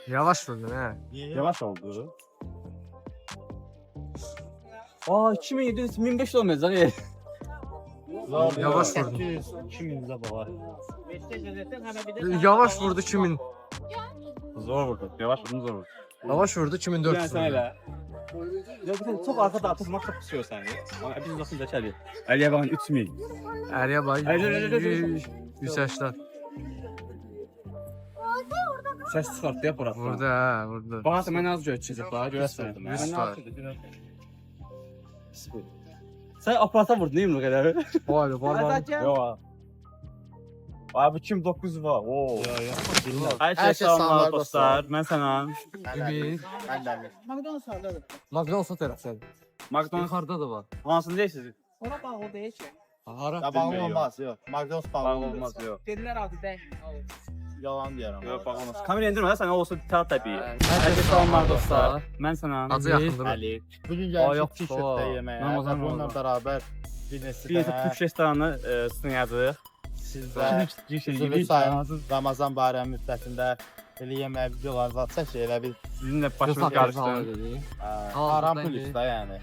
Yavaş vurdun ha. Yavaş oldu. Aa 2700 1500 olmaz lan. Yavaş vurdun. 2000'de baba. Yavaş vurdu kimin? Zor vurdu. Yavaş vurdun zor vurdu. Yavaş vurdu kimin 400 vurdu. Ya bir çok arkada atılmak çok istiyor seni. Ama biz nasıl geçelim? Aliye bakın 3000. Eriye bak. Hayır. 180. Ses çıkarttı ya burası. Vurdu ha vurdu. Bana sen az göçecek daha görəsən. Yüz var. Sen aparata vurdun değil mi bu kadar? Var. Yok. Abi kim 9 var? Oo. Her Hər şey şey salamlar salamlar dostlar. Mən sənə Ümid. McDonald's hardadır? McDonald's o tərəfdədir. McDonald's Yuxarıda da var. hansını deyirsiniz? Ona bağlı değil ki. Hara? Ya bağlı olmaz, yok. McDonald's bağlı Bağlı olmaz. olmaz yok. Dedilər adı değil. Yalan deyirəm. Yok bağlı olmaz. Kamera indirmə sən olsa təat təbii. Hər şey salamlar dostlar. Mən sənə Acı yaxındır. Ali. Bugün Ay, yok, gəldik çiğ o. köftə yeməyə. Ramazan Və bununla oldu. bərabər bir Bir neçə Türk restoranı sınayacağıq. sizdə üzülü sayın Ramazan bayramı müddətində elə yeməyə videolar atsak ki, elə bir Sizinlə başımız qarışdı. haram polis da yəni.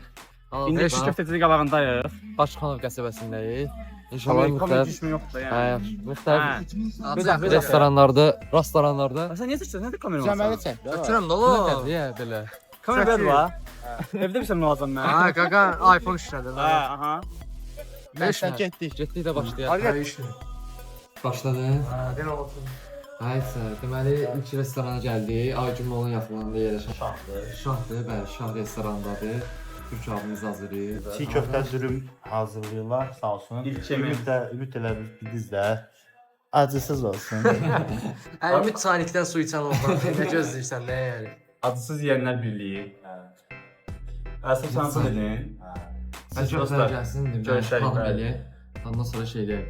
İndi Türk köftəçilik qabağındayıq. Başkanov qəsəbəsindəyik. İnşallah Komik müxtəlif. düşmə yoxdur Hə, yəni. yaxşı. Müxtəlif Bir dəfə restoranlarda, restoranlarda. Sən niyə seçdin? Nədir kamera Cəməli olsa? çək. Götürəm də oğlum. Niyə belə? Kamera belə var. Evdə bir şey lazım mən. Ha, qaqa iPhone işlədir. Ha, aha. Beş Məşqə mi? getdik. Getdik də başlayaq. Başladı. Ha, den olsun. Hayırsə, deməli ilk restorana gəldik. Aygümolun yaxınlığında yerləşən Şahdır, bəli, Şah restorandadır. Türk abimiz hazırlayır. Çiğ köftə dürüm hazırlayırlar, sağ olsun. İlk yemək. Ümid elə bildiniz də. Acısız olsun. Əlimi çaynikdən su içən olsan, nə gözləyirsən, nə yəni? Adsız Yiyənlər Birliyi. Əsas şansı dedin. Siz dostlar, dostlar gəlsin, görüşərik, deməli, bəli. elə. Ondan sonra şeydə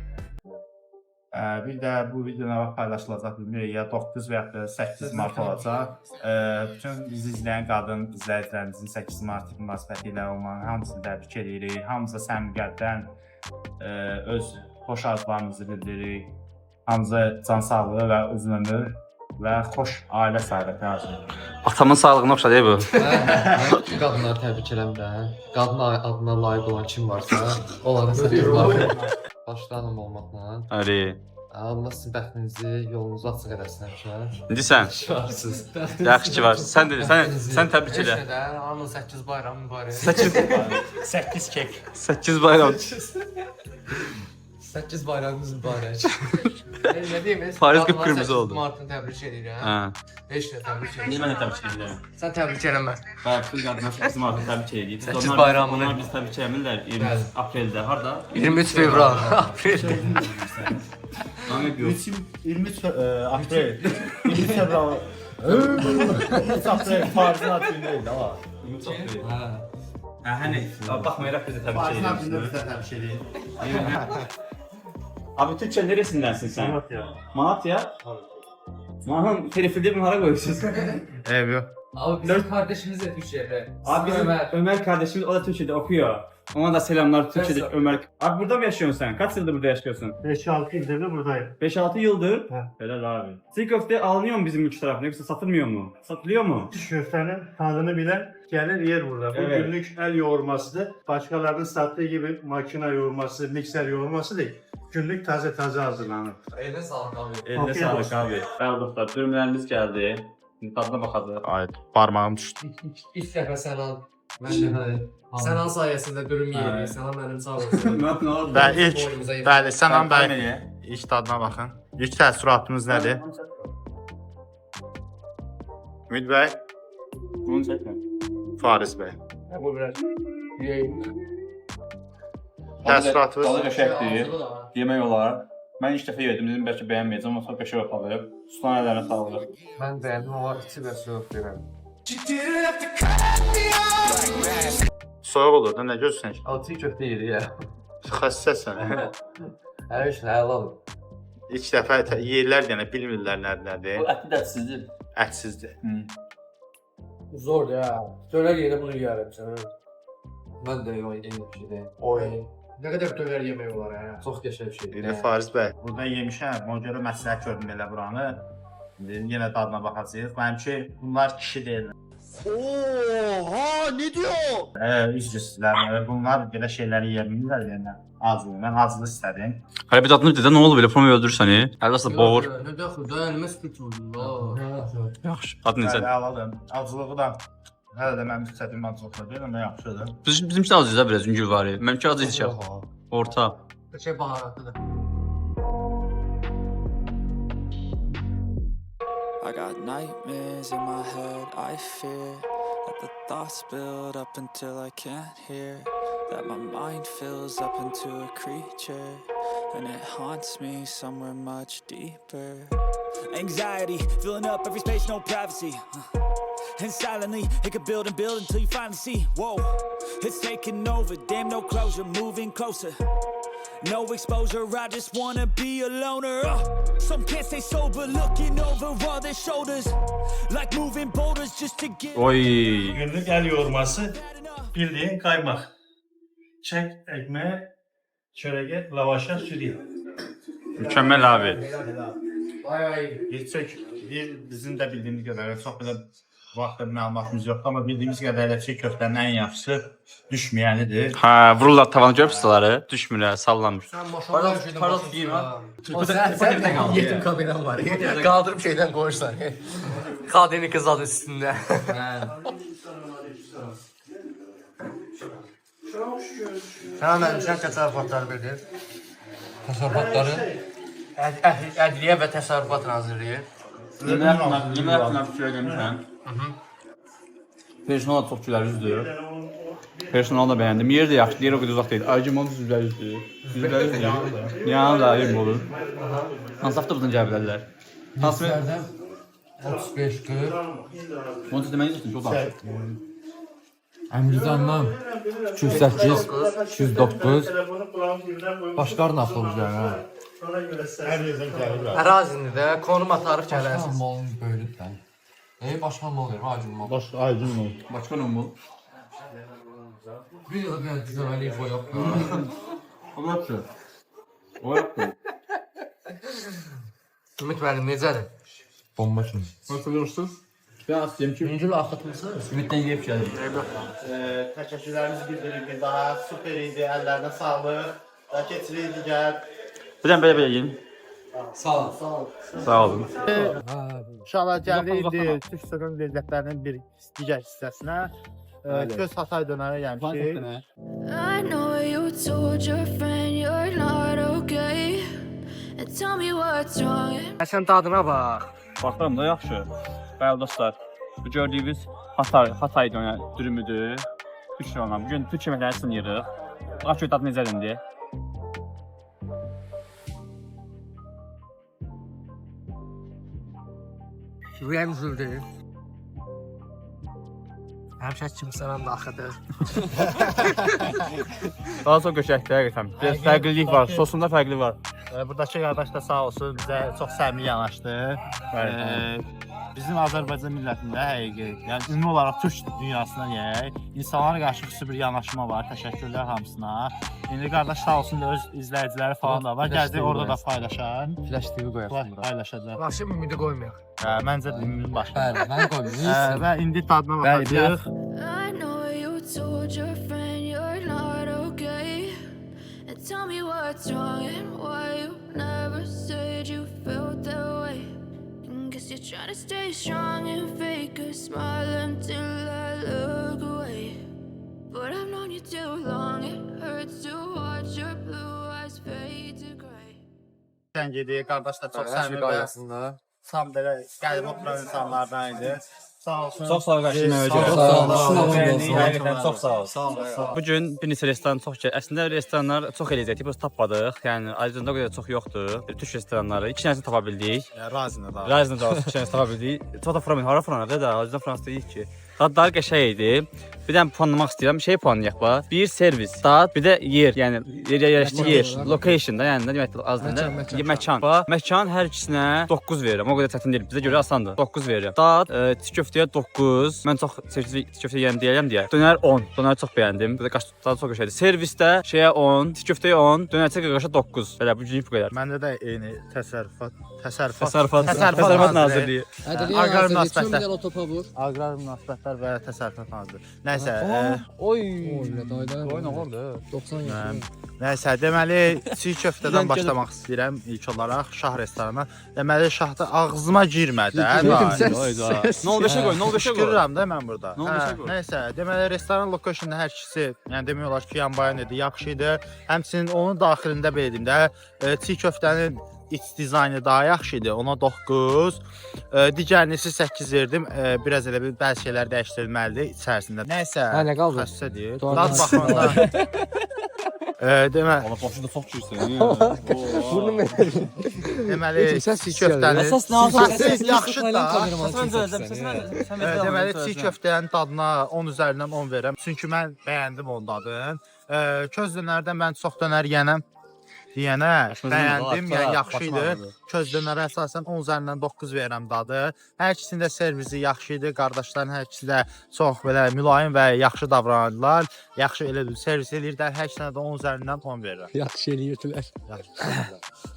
Bir də bu videolar paylaşılacaq bilmirik ya 9 və ya da 8 mart olacaq. Bütün bizi izləyən qadın izləyicilərimizin 8 mart münasibəti ilə olan hamısını təbrik edirik. Hamıza səmimi qəlbdən öz xoş arzularımızı bildiririk. Hamıza can sağlığı və uzun ömür və xoş ailə səadəti arzulayırıq. Atamın sağlığına oxşadı bu. bütün qadınları təbrik eləmirəm. Qadın adına layiq olan kim varsa, onlara səslənirəm. Başlanım olmaqla. Əli. Allah sizin bəxtinizi, yolunuzu açıq edəsin həmişə. İndi sən. Şansız. Yaxşı ki var. Sən dedi, sən təbrik elə. Anın 8 bayramı mübarək. 8 kek. 8 bayram. 8 bayramınız mübarək. Nə deyim? Fariz qıpqırmızı oldu. Martını təbrik edirəm. Hə. Heç nə təbrik edirəm. Niyə mən təbrik edirəm? Sən təbrik eləmə. Bəli, bütün qadınlar 8 martı təbrik edir. 8 bayramını. Onlar biz təbrik eləmirlər 20 apreldə. Harda? 23 fevral, aprel. Hangi gün? 23 aprel. 23 fevral. 23 aprel Paris'in adını değil ama. 23 aprel. Hə. Hə, hani baxmayaraq biz də təbrik Paris'in adını edirik. bizə təbrik edin. Abi Türkçe neresindənsin sən? Malatya. Malatya? Mahın telefilde bunlara koyuyorsunuz. Ev yok. Abi bizim kardeşimiz de Türkçe'de. Abi bizim Ömer kardeşimiz o da Türkçe'de okuyor. Ona da selamlar Türkçe'de Nasıl? Ömer. Abi burada mı yaşıyorsun sen? Kaç yıldır burada yaşıyorsun? 5-6 yıldır da buradayım. 5-6 yıldır. He. Helal abi. Çiğ köfte alınıyor mu bizim ülke tarafında yoksa satılmıyor mu? Satılıyor mu? Köftenin tadını bilen gelir yer burada. Bu Evet. günlük el yoğurmasıdır. Başkalarının sattığı gibi makine yoğurması, mikser yoğurması değil. Günlük taze taze hazırlanır. Eline sağlık abi. Eline Afiyet sağlık olsun. abi. Bəli dostlar, dürümlərimiz gəldi. Şimdi tadına baxacağıq. Ay parmağım düştü. İlk dəfə sən al. Ben de hadi. Sən al sayəsində dürüm yeyirik. Sənə mənim sağ olsun. Ne oldu? Ben ilk, Boynumuza yedik. bəli, Sənan bəy, Bəli. ilk dadına baxın. İlk təəssüratınız nədir? Ümid bəy, Bunu çəkmə. Faris bəy. Bu biraz yeyim. Təəssüratınız? Dalı qəşəkdir. Yemək olar. Mən ilk dəfə yedim, dedim bəlkə bəyənməyəcəm, amma sonra qəşəng yapalım. Ustan əllərinə sağlıq. Mən bəyəndim, amma içi və soyuq deyirəm. Soğuk olur da, nə gözsən ki? Altı köftə yedik ya. Xəssəsən. Hər iş halal. İlk dəfə yeyirlər yenə bilmirlər nədir. əti də ətsizdir. Ətsizdir. Zor ya. Döner yeri bunu yiyərəm sənə. Ben de o yeni bir şey değil. Oy. Nə qədər döner yemək olar ya. Çok geçer bir şey. İndi Faris bəy, burada yemişəm, ona görə məsləhət gördüm elə buranı. Yenə dadına baxacağıq. Mənimki bunlar kişi deyil. Oha, ne diyor? Üzgüsüzlər. Bunlar belə şeyləri yemirlər yəni. Azlı. Mən azlı istədim. Hələ bir dadını dedə nə oldu belə promo öldürür səni? Hələ asla boğur. Ne diyor? Dayanma sıkıntı oldu. Yaxşı. Adın necədir? Bəli, alalım. Acılığı da hələ də mənim istədiyim acılıqda deyil, amma yaxşıdır. Bizim də acıyız da biraz yüngül var. Mənimki acı içək. Orta. Şey baharatlı. I got nightmares in my head, I fear that the thoughts build up until I can't hear, that my mind fills up into a creature, and it haunts me somewhere much deeper. Anxiety, filling up every space, no privacy. And silently, it could build and build until you finally see, whoa, it's taking over, damn no closure, moving closer. No exposure, I just wanna be a loner. Some can't stay sober, looking over all their shoulders, like moving boulders just to get. Oy. Günlük el yoğurması bildiğin kaymak. Çek ekmeğe, çörege, lavaşa sürüyor. Mükəmməl abi. Geçək, bizim də bildiyimiz qədərlə çox belə vaxtda məlumatımız yoxdur, amma bildiyimiz qədərlə çiğ köftənin ən yaxşısı düşməyənidir. Hə, vururlar tavanı görüb sıraları. Düşmürlər, sallanmır. Parot giyim ha. Sen yetim kabinem var. Kaldırıp şeyden koysan. Kadeni kız adı üstünde. Sana vermişler təsərrüfatları bilir. Təsərrüfatları Ədliyyə və Təsərrüfat Nazirliyi. Yemək haqqında fikir eləmişəm. Personal da çox gülərüzdür. Personal da bəyəndim. Yer də yaxşı, yer o qədər uzaq deyil. Argüman üzvlərüzdür. Üzvlərüzdür. Yanı da ayırım olur. Hansı hafta buradan gələ bilərlər? Hansı Neslərdən 35-40 Onu siz deməyə yoxdur, çox danışır. Əmrizandan 208 209 Telefonu kulağımın dibine koymuş. Başqarın avtobusları ha. Sonra göre her yerden geldi. Ərazini də konum atarıq Başqan gələrsiniz. malın böyrüddən. Başqan mal verir, acın mal. Aydın mı? Başqa nə bu? Bir yıl bir düzəməli info yoxdur. O yaptı. O yaptı. Ümid müəllim necədir? Bomba kimi. Nasıl görürsünüz? Ben astayım ki. Birinci axıtmısınız? Ümitdən yeyib gəldim. Təşəkkürlərimizi bildiririk. Daha super idi, əllərinə sağlıq. Daha keçirik digər. Birdən belə yiyin. Sağ ol. Sağ olun. Uşaqlar gəldi Türk sözün ləzzətlərinin bir digər hissəsinə. Göz Hatay dönəri gəlmişik. I know you told your friend you're not okay, and tell me what's wrong. Sən dadına bax. Baxıram da yaxşı. Bəli dostlar, bu gördüyünüz Hatay dürümüdür. Türk olan. Bugün Türk yeməklərini sınayırıq. Bax ki, dadı necədir indi? Ürəyim üzüldü. Həmişə kimsənin də axıdır. Daha sonra göçəkdə həqiqətən. Biraz fərqlilik var, sosunda fərqli var. Buradakı qardaş da sağ olsun bizə çox səmimi yanaşdı. Bizim Azərbaycan millətində həqiqi, yəni ümumi olaraq Türk dünyasına deyək, insanlara qarşı xüsusi bir yanaşma var. Təşəkkürlər hamısına. İndi qardaş sağ olsun da öz izləyiciləri falan da var. Gəldi orada da paylaşar. Flash TV qoyarsan bura. Paylaşacaq. Başı ümidi qoymayaq. Məncə ümumi başqa. Bəli, mən qoymuyorum. Və indi dadına baxacağıq. I know you told your friend you're not okay, and tell me what's wrong and why you never said you felt that way. Guess you're trying to stay strong and fake a smile until I look away. But I've known you too long, it hurts to watch your blue eyes fade to gray. Sən gedik, qardaş da çox Hər şey səmimi və qaydasında. tam belə gəlib oturan insanlardan idi. Sağ olsun. Çox sağ ol qardaşım. Həqiqətən çox sağ ol. Sağ ol. Bu gün bir neçə restoran çox gəlir. Əslində restoranlar çox eləyəcəkdik, biz tapmadıq. Yəni Azərbaycanda o qədər çox yoxdur. Türk restoranları 2 dənəsini tapa bildik. Razına da. Razında da 2 dənəsini tapa bildik. Çox da Fransız, hara Fransız da, Azərbaycan Fransız deyil ki. Dadları qəşəng idi. Bir dənə puanlamaq istəyirəm. Şey puanlayaq bax. Bir servis, dad, bir də yer, yəni yerləşdiyi yer, location da, yəni nə deməkdir az dilində? Məkan. Bax, məkan hər ikisinə 9 verirəm. O qədər çətin deyil. Bizə görə asandır. 9 verirəm. Dad, çiğ köftəyə 9. Mən çox çiğ köftə yeyəm deyirəm deyə. Dönər 10. Dönəri çox bəyəndim. Bir də dadı çox qəşəngdir. Servisdə şeyə 10, çiğ köftəyə 10, dönərçə qarışa 9. Belə bu gün bu qədər. Məndə də eyni Təsərrüfat nazirliyi. Aqrar münasibətlər. Otopa vur. Aqrar münasibətlər və təsərrüfat naziri. Nəysə, Oy, oyun olurdu. 90 yaşı. Nəysə, deməli çiğ köftədən başlamaq istəyirəm ilk olaraq Şah restoranına. Deməli Şahda ağzıma girmədi. Nə oldu beşə qoy, nə oldu beşə qoy. Şükürəm də mən burada. Nə oldu beşə qoy. Nəysə, deməli restoran locationda hər ikisi, yəni demək olar ki, yanbayan idi, yaxşı idi. Həmçinin onun daxilində belə deyim də, çiğ köftənin iç dizaynı daha yaxşı idi. Ona 9. Digərini 8 verdim. Biraz elə bir bəzi şeylər dəyişdirilməlidir içərisində. Nəysə, Nə qaldı? xəstə deyil. Dad baxanda deməli, Amma başında çox girsən. Bunu mən. deməli çiğ köftənin Əsas nə olsun? Səs yaxşı da. Sən Deməli çiğ köftənin dadına 10 üzərindən 10 verirəm. Çünki mən bəyəndim onun dadını. Köz dönərdən mən çox dönər yeyənəm. Deyənə bəyəndim, yəni yaxşı idi. Köz dönərə əsasən 10 üzərindən 9 verirəm dadı. Hər ikisində servisi yaxşı idi. Qardaşların hər ikisi də çox belə mülayim və yaxşı davranırdılar. Yaxşı elə servis edirdilər. Hər ikisinə də 10 üzərindən 10 verirəm. Yaxşı eləyirdilər.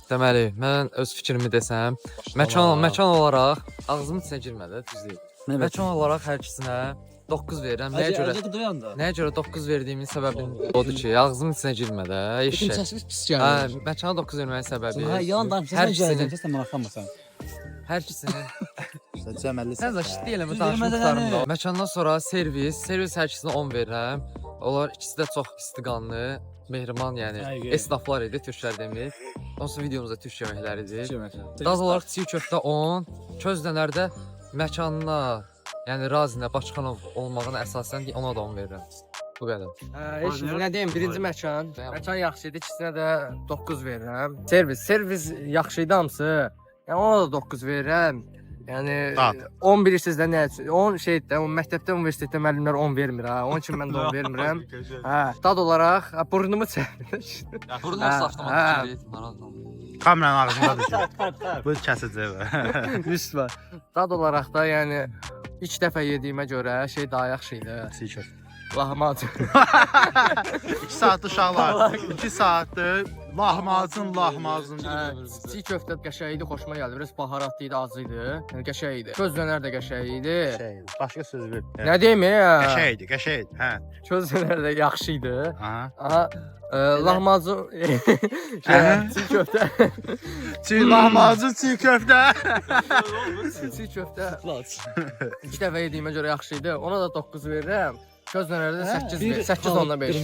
Deməli, mən öz fikrimi desəm, məkan olaraq ağzımın içinə girmədi, düz deyil. Məkan olaraq hər ikisinə 9 verirəm. Nəyə görə 9 verdiyimin səbəbi odur ki, ağzımın içinə girmədi. Səsiz pis gəlir. Məkana 9 verməyin səbəbi. Yalan danışırsan, sən maraqlanmasan. Hər ikisinin Cəməlli sən də şit deyiləm, danışmışlarımda. Məkandan sonra servis hər ikisinə 10 verirəm. Onlar ikisi də çox istiqanlı, mehriban, yəni esnaflar idi, türklər demir. Onsuz videomuzda türk yeməkləri idi. Daz olaraq çiğ köftə 10, köz dönərdə məkanına, yəni Razinə, Başxanov olmağına əsasən ona da 10 verirəm. Bu qədər. Heç nə deyim, birinci məkan yaxşı idi, ikisinə də 9 verirəm. Servis yaxşı idi hamısı. Yəni ona da 9 verirəm. Yəni 10 bilirsiniz də nə üçün? 10 şeydir də, məktəbdə, universitetdə müəllimlər 10 vermir ha. Onun üçün mən də 10 vermirəm. Hə, dad olaraq burnumu çəkdim. Burnu saxlamaq üçün kameranın ağzında düşür. Bu kəsici. Üst var. Dad olaraq da yəni ilk dəfə yediyimə görə şey daha yaxşı idi. Çiğ köftə. Lahmacun. 2 saat uşaqlar. 2 saatdır lahmacun. Çiğ köftə qəşəng idi, xoşuma gəldi. Biraz baharatlı idi, acı idi. Yəni qəşəng idi. Köz dönər də qəşəng idi. Başqa söz ver. Nə deyim ya? Qəşəng idi. Hə. Köz dönər də yaxşı idi. Aha. Lahmacun, çiğ köftə. Lahmacun, çiğ köftə. Çiğ köftə. 2 dəfə yediyimə görə yaxşı idi. Ona da 9 verirəm. Köz dönərdə 8 ondan 5.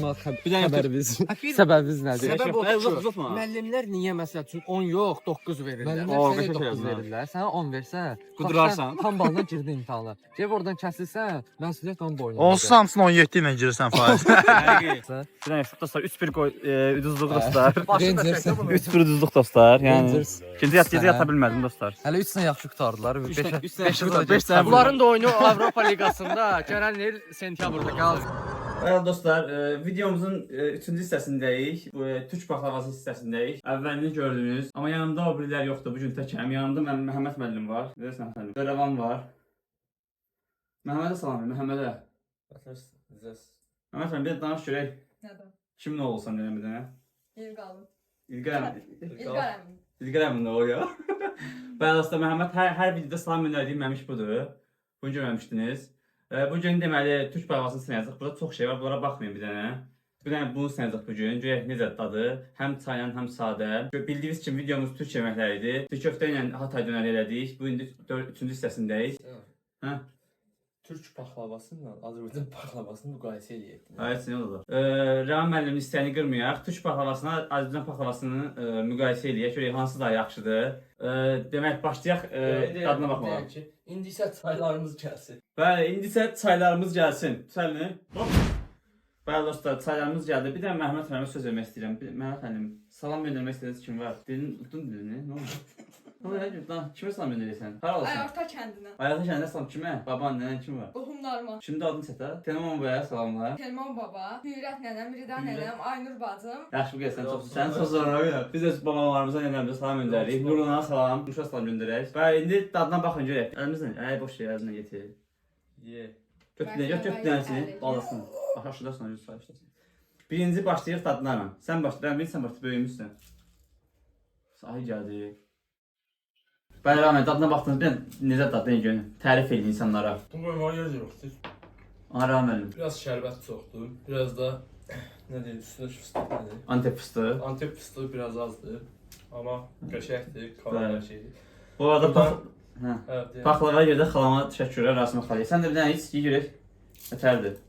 Bir dənə xəbərimiz. Səbəbimiz nədir? Səbəb odur ki, müəllimlər niyə məsəl üçün 10 yox, 9 verirlər? Müəllimlər sənə 9 verirlər. Sənə 10 versən, qudurarsan. Tam balına girdin imtahana. Gəlib oradan kəsilsən, məsuliyyət onun boynuna. Onsuz hamısını 17 ilə girirsən faiz. Bir dənə dostlar 3-1 qoy uduzluq dostlar. 3-1 uduzluq dostlar. Yəni ikinci yata bilmədim dostlar. Hələ 3 sənə yaxşı qutardılar. 5 sənə. Bunların da oyunu Avropa Liqasında gələn il sentyabrda qaldı. Bəli dostlar, videomuzun 3-cü hissəsindəyik. Türk baklavası hissəsindəyik. Əvvəlini gördünüz. Amma yanımda o birilər yoxdur. Bu gün təkəm. Yanımda Məhəmməd müəllim var. Bilirsən müəllim. Qaravan var. Məhəmmədə salam verin. Məhəmmədə. Məhəmməd müəllim, bir danış görək. Nədən? Kim nə olsan deyən bir dənə? İlqar İlqar əmin nə oluyor? Bəli dostlar, Məhəmməd hər videoda salam göndərdiyim məmiş budur. Bunu görməmişdiniz. Bugün deməli Türk baklavasını sınayacaq. Burada çox şey var. Bunlara baxmayın bir dənə. Bir dənə bunu sınayacaq bugün. Görək necə dadı. Həm çayla, həm sadə. Bildiyiniz kimi videomuz türk yeməkləri idi. Türk köftə ilə Hatay dönəri elədik. Bu indi 3-cü hissəsindəyik. Hə? Türk baklavası ilə Azərbaycan baklavasını müqayisə eləyək. Hayır, nə olur? Rəvan müəllimin istəyini qırmayaq. Türk baklavasına Azərbaycan baklavasını müqayisə eləyək. Görək hansı daha yaxşıdır. Demək başlayaq dadına baxmağa. İndi isə çaylarımız gəlsin. Bəli, indi isə çaylarımız gəlsin. Səlini. Bəli dostlar, çaylarımız gəldi. Bir də Məhəmməd müəllimə söz vermək istəyirəm. Məhəmməd müəllim, salam göndərmək istədiyiniz kim var? Tutdun dilini, nə oldu? Ama ne diyorsun lan? Kime salam gönderiyorsun? Hara olsun? Ayarta kendine. Ayarta kendine salam kime? Baban, nenen kim var? Qohumlarıma. Şimdi adını çətə. Telemon bəyə salamlar. Telman baba, Hürrət nənəm, Rida nənəm, Aynur bacım. Yaxşı bu gəlsən çox. Sən çox zorlanır. Biz də babalarımıza, nənəmizə salam göndəririk. Nuruna salam, Nuşa salam göndərək. Və indi dadına baxın görək. Əlimizlə, boş yer, əlimizlə getir. Ye. Götür dənəsini, balasın. Bax aşağıdasın, yüz sayışdasın. Birinci başlayırıq dadlarla. Sən başla, ben bilirsən başla, böyümüşsən. Sahi gəldi. Bəli, Rahmet, dadına baxdınız, ben necə dadını görün. Tərif edin insanlara. Bu qoymağa göz yoxdur. Ana Rahmet. Biraz şərbət çoxdur. Biraz da nə deyim, üstünə fıstıq nədir? Antep fıstığı. Antep fıstığı biraz azdır. Amma qəşəngdir, karamel şeydir. Bu arada Evet, paxlava yerdə xalama təşəkkürlər Rasimə xalıya. Sən də bir dənə iç, iyi görək. Yetərdir.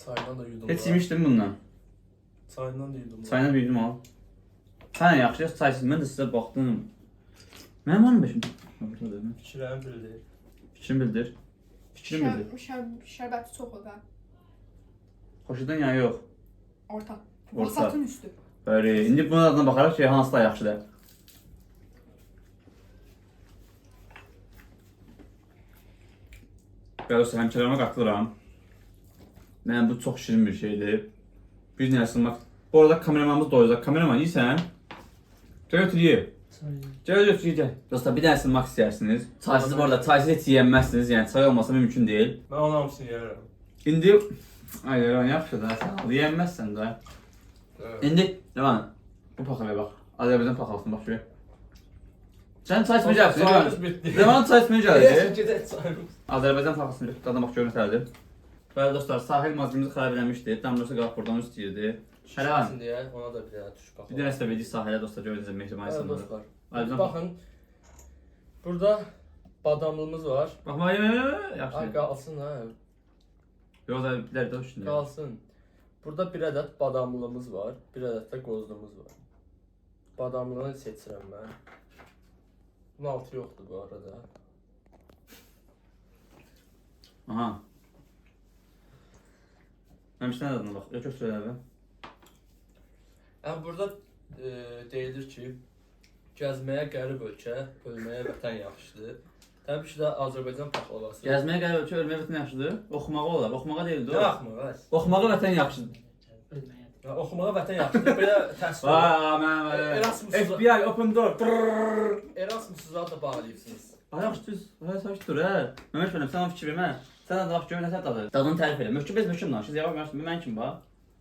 çaydan da yudum. Heç yemişdim bundan. Çaydan da yudum. Çaydan bir yudum al. Sən yaxşı, yox çaysız. Mən də sizə baxdım. Mənim var mı beşim? Fikirlərini bildir. Fikrini bildir. Fikrini bildir. Şərbəti çox o da. Xoşudan ya yox. Orta. Orta. Vasatın üstü. Bəli. İndi bunun adına baxaraq ki, hansı da yaxşıdır. Bəli, həmçələrimə qatılıram. Mən bu çox şirin bir şeydir. Bir dənə ısınmaq. Bu arada kameramanımız doyacaq. Kameraman yiysən? Götür ye. Götür ye. Dostlar bir dənə ısınmaq istəyirsiniz. Çaysız bu arada çaysız heç yiyənməzsiniz. Yəni çay olmasa mümkün deyil. Mən onun hamısını yeyərəm. İndi aynen yaxşı da sən yiyənməzsən də. İndi devam. Bu paxlaya bax. Azərbaycan paxlasın bax şuraya. Sən çay içməyəcəksən. Çayımız bitdi. Devam çay içməyəcəksən. Gedək çayımız. Azərbaycan paxlasın. Dadına bax görün nədir. Bəli dostlar, sahil mazimizi xarab eləmişdi. Damlası qalıb buradan istəyirdi. Şərəvan. Deyə ona da bir dənə tuş baxaq. Bir dənə də verdik sahilə dostlar, gördünüz mehriban insanlar. Dostlar. Baxın. Burada badamlımız var. Baxma, yaxşı. Ay qalsın ha. Yox da bir də üstündə. Qalsın. Burada bir ədəd badamlımız var, bir ədəd də qozlumuz var. Badamlını seçirəm mən. Bunun altı yoxdur bu arada. Aha. Məmişdən adına bax, götür əvvəl. Yəni burada deyilir ki, gəzməyə qərib ölkə, ölməyə vətən yaxşıdır. Təbii ki də Azərbaycan paxlavası. Gəzməyə qərib ölkə, ölməyə vətən yaxşıdır. Oxumağa olar, oxumağa deyildi o. Nə oxumağa? Oxumağa vətən yaxşıdır. Oxumağa vətən yaxşıdır. Belə təsvir. Vay, mən Erasmus. FBI, open door. Erasmus'u da bağlayırsınız. Yaxşı düz, sakit dur hə. Məmək mənim, sən o fikir vermə. Sən də bax gör nə dadı. Dadını tərif elə. Möhkəm danış. Yavaş mən kim bax?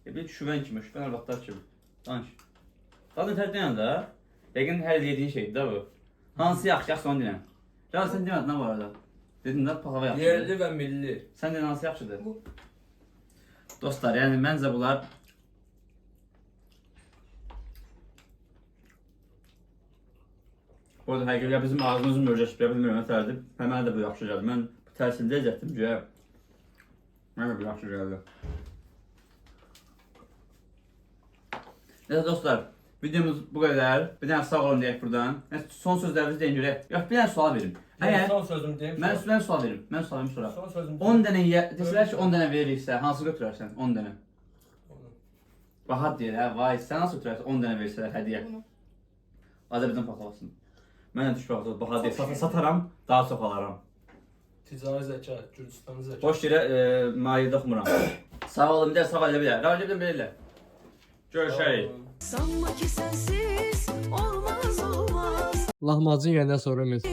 Bir şüvən kimi, şüvən arvadlar kimi. Danış. Dadını tərif edəndə də yəqin hər yediyin şeydir də bu. Hansı yaxşı onu deyirəm. Can sən demədin nə var arada? Dedin də paxlava yaxşıdır. Yerli və milli. Sən deyən hansı yaxşıdır? Dostlar, yəni məncə bunlar Bu arada həqiqətən bizim ağzımızın mövcəşib, bilmirəm nətərdir. Mənə də bu yaxşı gəldi. Mən təhsildə əcətdim ki, mənə də bu yaxşı gəldi. Neyse dostlar, videomuz bu qədər. Bir dənə sağ olun deyək buradan. Son sözlərinizi deyin görək. Yox, bir dənə sual verim. Son sözümü deyim. Mən sual verim. Mən sualımı sonra. Son sözümü 10 dənə desələr ki 10 dənə veririksə, hansı götürərsən? 10 dənə. Rahat deyir hə, vay, sən nasıl götürərsən 10 dənə versələr hədiyyə? Azərbaycan paxlavasını. Mən də düşbə baha deyil, sataram, daha çox alaram. Ticari zəka, Gürcistanlı zəka. Boş yerə mahiyyədə oxumuram. Sağ olun, bir də sağ elə bilər. Rəvəcə bilən belə elə. Görüşərik. Sanma ki sensiz olmaz olmaz. Lahmacun yəndən sonra mes.